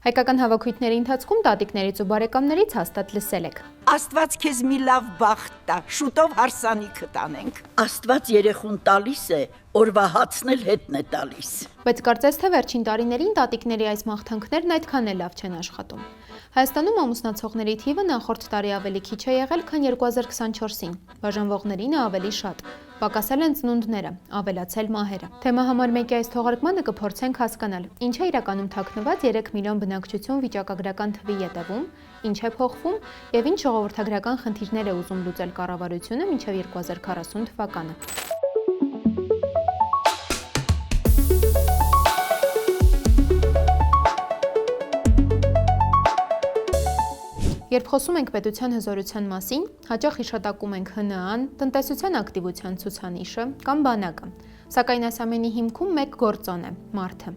Հայկական հավաքույթների ընթացքում տատիկներից ու բարեկամներից հաստատ լսել եք. Աստված քեզ մի լավ բախտ տա, շուտով հարսանիքը տանենք։ Աստված երեխուն տալիս է, օրվա հացն էլ հետն է տալիս։ Բայց կարծես թե վերջին տարիներին տատիկների այս մաղթանքներն այդքան էլ լավ չեն աշխատում։ Հայաստանում ամուսնացողների թիվը նախորդ տարի ավելի քիչ է եղել, քան 2024-ին, բաժանվողներինը ավելի շատ։ Պակասել են ծնունդները, ավելացել մահերը։ Թեմա համար մեկի այս թողարկմանը կփորձենք հասկանալ, ինչ է իրականում թաքնված 3 միլիոն բնակչություն վիճակագրական թվի ետևում, ինչ է փոխվում եւ ինչ ժողովրդագրական խնդիրներ է ուզում լուծել կառավարությունը մինչեւ 2040 թվականը։ Երբ խոսում ենք պետության հզորության մասին, հաճախ հիշատակում ենք ՀՆԱ-ն, տնտեսության ակտիվության ցուցանիշը կամ բանակը, սակայն այս ամենի հիմքում մեկ գործոն է՝ մարդը։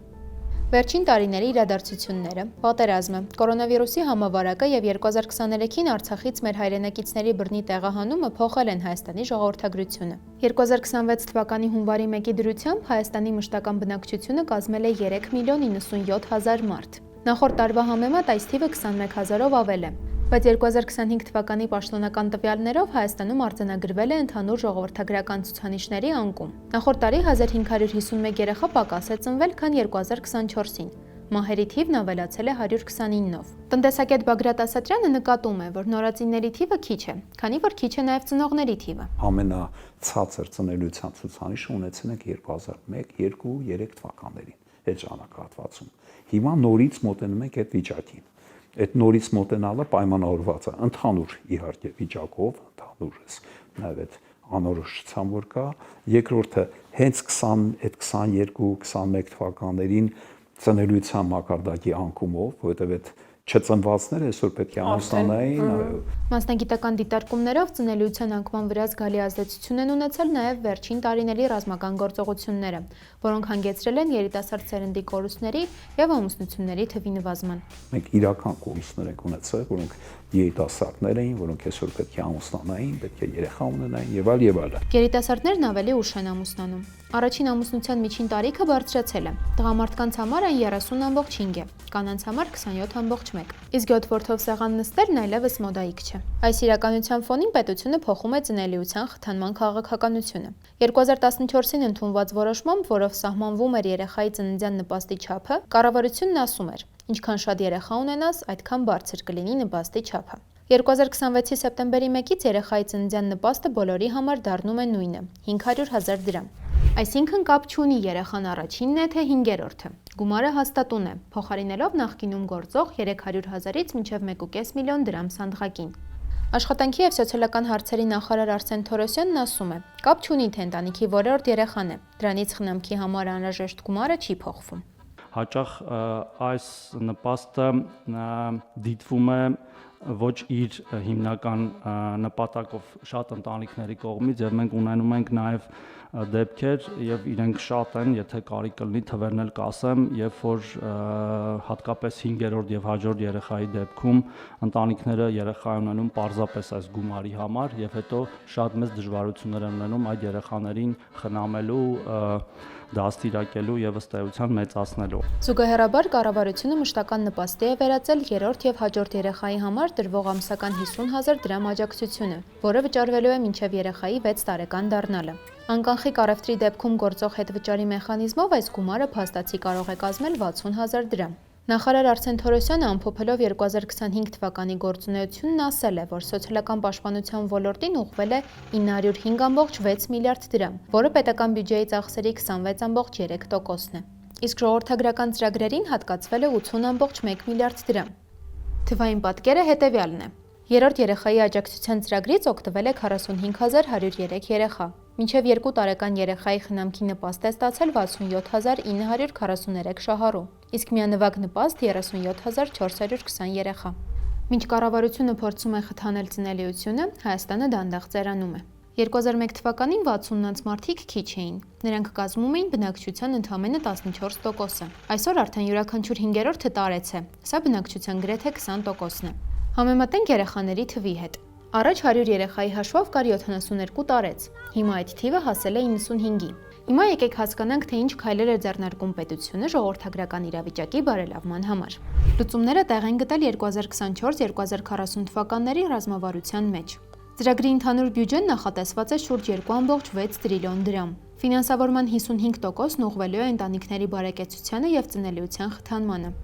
Վերջին տարիների իրադարձությունները, պատերազմը, կորոնավիրուսի համավարակը եւ 2023-ին Արցախից մեր հայրենակիցների բռնի տեղահանումը փոխել են Հայաստանի ժողովրդագրությունը։ 2026 թվականի հունվարի 1-ի դրությամբ Հայաստանի մշտական բնակչությունը կազմել է 3 միլիոն 97 հազար մարդ։ Նախորդ տարվա համեմատ այս թիվը 21 հազարով ավել է։ Բայց 2025 թվականի պաշտոնական տվյալներով Հայաստանում արձանագրվել է ընդհանուր ժողովրդագրական ցուցանիշների անկում։ Նախորդ տարի 1551 երեխա պակաս է ծնվել, քան 2024-ին։ Մահերի թիվն ավելացել է 129-ով։ Տնտեսագետ Բագրատ Ասատրյանը նկատում է, որ նորածինների թիվը քիչ է, քանի որ քիչ է նաև ծնողների թիվը։ Ամենացածր ծնելիության ցուցանիշը ունեցել ենք 2001, 2, 3 թվականներին այդ ժամանակահատվածում։ Հիմա նորից մոտենում ենք այդ վիճակին։ Այդ նորից մոտենալը պայմանավորված է ընդհանուր իհարկե վիճակով, ընդհանուր նաև այդ անորոշության որ կա, երկրորդը հենց 22-21 թվականներին ծնելիության մակարդակի անկումով, որովհետև այդ չծնվածները այսօր պետք է ամուսնանային, այո։ Մասնագիտական դիտարկումներով ծնելիության անկման վրա զգալի ազդեցություն են ունեցել նաև վերջին տարիների ռազմական գործողությունները, որոնք հանգեցրել են երիտասարդ սերնդի կորուստների եւ ամուսնությունների թվի նվազման։ Մենք իրական կորուստներ ենք ունեցել, որոնք երիտասարդներ էին, որոնք այսօր պետք է ամուսնանային, պետք է երեխա ունենային եւ այլ եւ այլ։ Երիտասարդներն ավելի ուշ են ամուսնանում։ Առաջին ամուսնության միջին տարիքը բարձրացել է։ Տղամարդկանց համար այն 30.5 է, կանանց համար 27.1։ Իսկ 7 որդով սեղան նստելն այլևս մոդայիկ չէ։ Այս իրականության ֆոնին պետությունը փոխում է ծնելիության խթանման քաղաքականությունը։ 2014-ին ընդունված որոշմամբ, որով սահմանվում էր երեխայի ծննդյան նպաստի չափը, կառավարությունն ասում էր. ինչքան շատ երեխա ունենաս, այդքան բարձր կլինի նպաստի չափը։ 2026-ի սեպտեմբերի 1-ից երեխայի ծննդյան նպաստը բոլորի համար դառնում է նույնը՝ 500,000 դրամ։ Այսինքն կապ չունի երեխան առաջինն է թե 5-րդը։ Գումարը հաստատուն է, փոխարինելով նախկինում գործող 300,000-ից մինչև 1.5 միլիոն դրամ սանդղակին։ Աշխատանքի եւ սոցիալական հարցերի նախարար Արսեն Թորոսյանն ասում է. կապ չունի թե ընտանիքի որրորդ երեխան է, դրանից խնամքի համար անհրաժեշտ գումարը չի փոխվում։ Հաճախ այս նպաստը դիտվում է ոչ իր հիմնական նպատակով շատ ընտանիքների կողմից եւ մենք ունենում ենք նաեւ դեպքեր եւ իրենք շատ են, եթե կարիք կլինի թվերն էլ կասեմ, երբ որ հատկապես 5-րդ եւ հաջորդ երեխայի դեպքում ընտանիքները երեխա ունենում պարզապես այս գումարի համար եւ հետո շատ մեծ դժվարություններ են ունենում այդ երեխաներին խնամելու, դաստիարակելու եւ ըստ էության մեծացնելու։ Զուգահեռաբար կառավարությունը մշտական նպաստի է վերածել երրորդ եւ հաջորդ երեխայի համար տրվող ամսական 50,000 դրամ աջակցությունը, որը վճարվելու է մինչև երեխայի 6 տարեկան դառնալը։ Անկանխիկ առևտրի դեպքում գործող հետվճարի մեխանիզմով այս գումարը փաստացի կարող է կազմել 60,000 դրամ։ Նախարար Արսեն Թորոսյանը ամփոփելով 2025 թվականի գործունեությունն ասել է, որ սոցիալական պաշտպանության ոլորտին ուղղվել է 905.6 միլիարդ դրամ, որը պետական բյուջեի ծախսերի 26.3%-ն է։ Իսկ ժողովրդագրական ծրագրերին հատկացվել է 80.1 միլիարդ դրամ։ Թվային պատկերը հետևյալն է. երրորդ երեխայի աջակցության ծրագրից օգտվել է 45,103 երեխա։ Մինչև 2 տարեկան երեխայի խնամքի նպաստ է ստացել 67,943 շահառու, իսկ միանվագ նպաստ 37,420 երեխա։ Մինչ կառավարությունը փորձում է խթանել ծնելիությունը, Հայաստանը դանդաղ ծերանում է։ 2001 թվականին 60-ից մարդիկ քիչ էին։ Նրանք կազմում էին բնակչության ընդամենը 14%-ը։ Այսօր արդեն յուրաքանչյուր 5-րդը տարեց է, սա բնակչության գրեթե 20%-ն է։ Համեմատենք երեխաների թվի հետ։ Առաջ 100 երեխայի հաշվով կար 72 տարեց, հիմա այդ թիվը հասել է 95-ի։ Հիմա եկեք հասկանանք, թե ինչ քայլեր է ձեռնարկում պետությունը ժողովրդագրական իրավիճակի բարելավման համար։ Լուծումները տեղ են գտել 2024-2040 թվականների ռազմավարության մեջ։ Ծրագրի ընդհանուր բյուջեն նախատեսված է շուրջ 2.6 տրիլիոն դրամ։ Ֆինանսավորման 55%-ն ուղղվելու է ընտանիքների բարեկեցությանը եւ ծնելիության խթանմանը։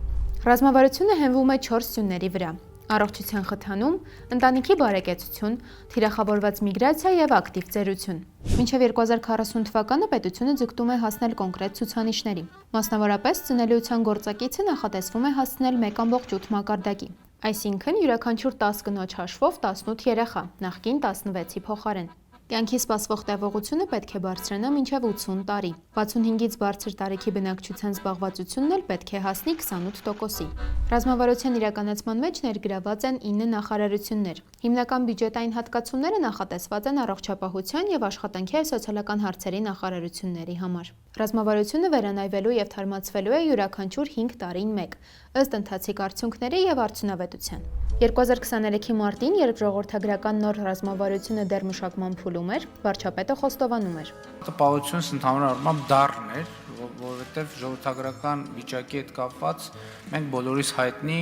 Ռազմավարությունը հենվում է 4 սյունների վրա. առողջության խթանում, ընտանիքի բարեկեցություն, թիրախավորված միգրացիա եւ ակտիվ ծերություն։ Մինչև 2040 թվականը պետությունը ձգտում է հասնել կոնկրետ ցուցանիշների։ Մասնավորապես, ծնելիության գործակիցը նախատեսվում է հասնել 1.8 մակարդակի, այսինքն յուրաքանչյուր 10 կնոջ հաշվով 18 երեխա, նախկին 16-ի փոխարեն։ Կյանքի սպասվող տևողությունը պետք է բարձրանա մինչև 80 տարի։ 65-ից բարձր տարիքի բնակչության զբաղվածությունն էլ պետք է հասնի 28%-ի։ Ռազմավարության իրականացման մեջ ներգրաված են 9 նախարարություններ։ Հիմնական բյուջետային հատկացումները նախատեսված են առողջապահության եւ աշխատանքի եւ սոցիալական հարցերի նախարարությունների համար։ Ռազմավարությունը վերանայվելու եւ թարմացվելու է յուրաքանչյուր 5 տարին մեկ, ըստ ընթացիկ արդյունքների եւ արդյունավետության։ 2023-ի մարտին, երբ ժողովրդագրական նոր ռազմավարությունը դեռ մշակման փուլում էր, վարչապետը խոստովանում էր. Տպավորությունս ընդհանուր առմամբ դառն էր, որովհետև ժողովրդագրական վիճակի հետ կապված մենք բոլորիս հայտնի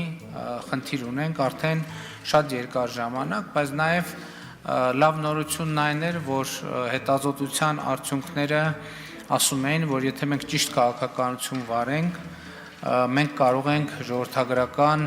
խնդիր ունենք արդեն շատ երկար ժամանակ, բայց նաև լավ նորությունն այն էր, որ հետազոտության արդյունքները ասում էին, որ եթե մենք ճիշտ քաղաքականություն վարենք, մենք կարող ենք ժողովրդագրական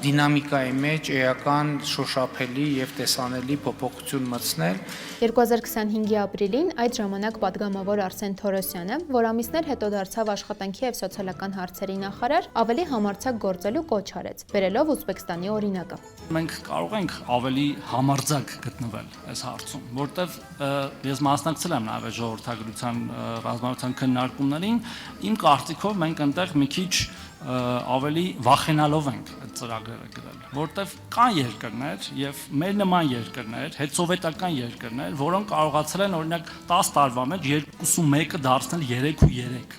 դինամիկայի մեջ էական շոշափելի եւ տեսանելի փոփոխություն մտցնել։ 2025-ի ապրիլին այդ ժամանակ падգամավոր Արսեն Թորոսյանը, որ ամիսներ հետո դարձավ աշխատանքի եւ սոցիալական հարցերի նախարար, ավելի համարձակ գործելու կոչ արեց, բերելով Ուզբեկստանի օրինակը։ Մենք կարող ենք ավելի համարձակ գտնվել այս հարցում, որտեվ ես մասնակցել եմ նաև ժողովրդագրության ռազմավարության քննարկումներին, իմ կարծիքով մենք այնտեղ մի քիչ ավելի վախենալով ենք այդ ծրագրերը գրել, որտեվ կան երկրներ եւ մեր նման երկրներ, հետսովետական երկրներ, որոնք կարողացել են օրինակ 10 տարվա մեջ 2.1-ը դարձնել 3.3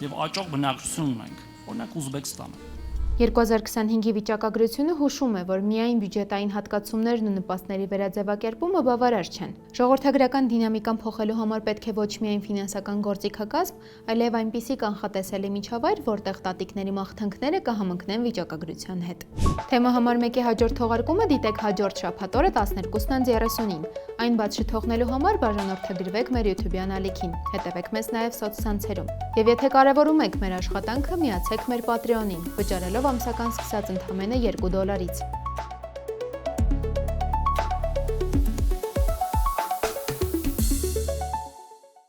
եւ աճող բնակչություն ունենք, օրինակ Ուզբեկստանը։ 2025-ի վիճակագրությունը հուշում է, որ միայն բյուջետային հատկացումներն ու նպաստների վերաձևակերպումը բավարար չեն։ Ժողովրդագրական դինամիկան փոխելու համար պետք է ոչ միայն ֆինանսական գործիքակազմ, այլև այնպիսի կանխատեսելի միջավայր, որտեղ տատիկների մաղթանքները կհամընկնեն վիճակագրության հետ։ Թեմա համար 1-ի հաջորդ թողարկումը դիտեք հաջորդ շաբաթ օրը 12:30-ին։ Այն բաց չթողնելու համար բաժանորդագրվեք մեր YouTube-յան ալիքին, հետևեք մեզ նաև սոցցանցերում։ Եվ եթե կարևորում եք մեր աշխատանքը, միացեք մեր Patreon-ին, վճարելով ամսական սկսած ընդամենը $2-ից։